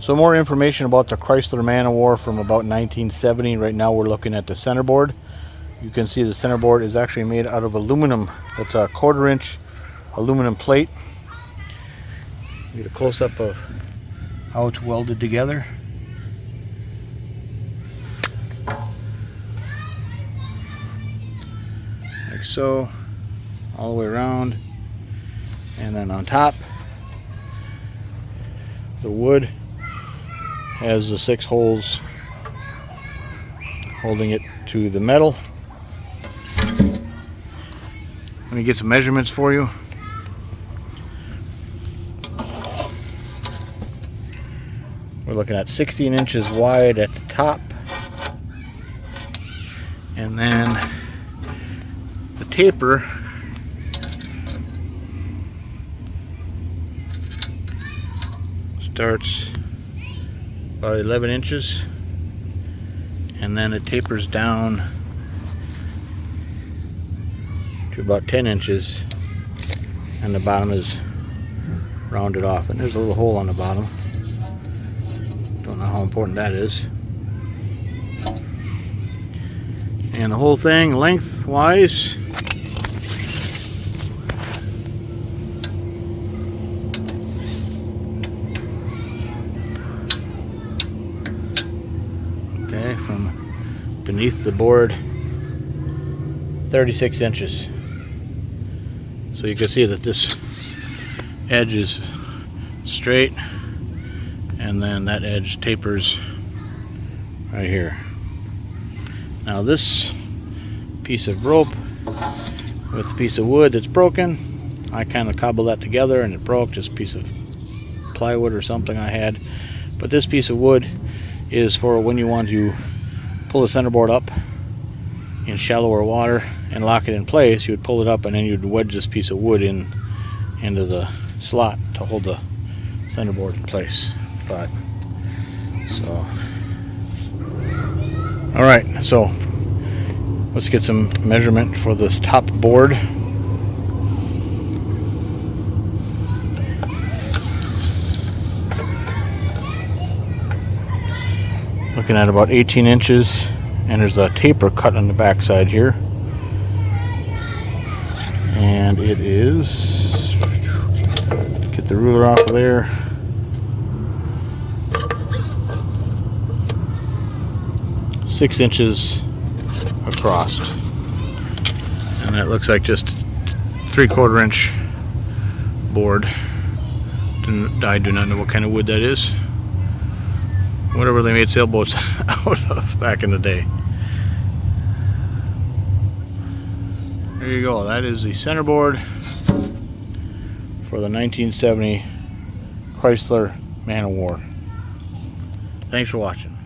So more information about the Chrysler Man-O-War from about 1970. Right now we're looking at the centerboard. You can see the centerboard is actually made out of aluminum. It's a 1/4 inch aluminum plate. Get a close-up of how it's welded together. Like so, all the way around. And then on top, the wood has the 6 holes holding it to the metal. Let me get some measurements for you. We're looking at 16 inches wide at the top, and then the taper starts about 11 inches, and then it tapers down to about 10 inches, and the bottom is rounded off, and there's a little hole on the bottom. Don't know how important that is. And the whole thing lengthwise from beneath the board, 36 inches. So you can see that this edge is straight, and then that edge tapers right here. Now this piece of rope with a piece of wood that's broken, I kind of cobbled that together and it broke, just a piece of plywood or something I had. But this piece of wood is for when you want to pull the centerboard up in shallower water and lock it in place. You would pull it up and then you'd wedge this piece of wood into the slot to hold the centerboard in place. But so, all right, so let's get some measurement for this top board. Looking at about 18 inches, and there's a taper cut on the back side here, and it is, get the ruler off of there, six inches across, and that looks like just 3/4 inch board. I do not know what kind of wood that is. Whatever they made sailboats out of back in the day. There you go. That is the centerboard for the 1970 Chrysler Man-O-War. Thanks for watching.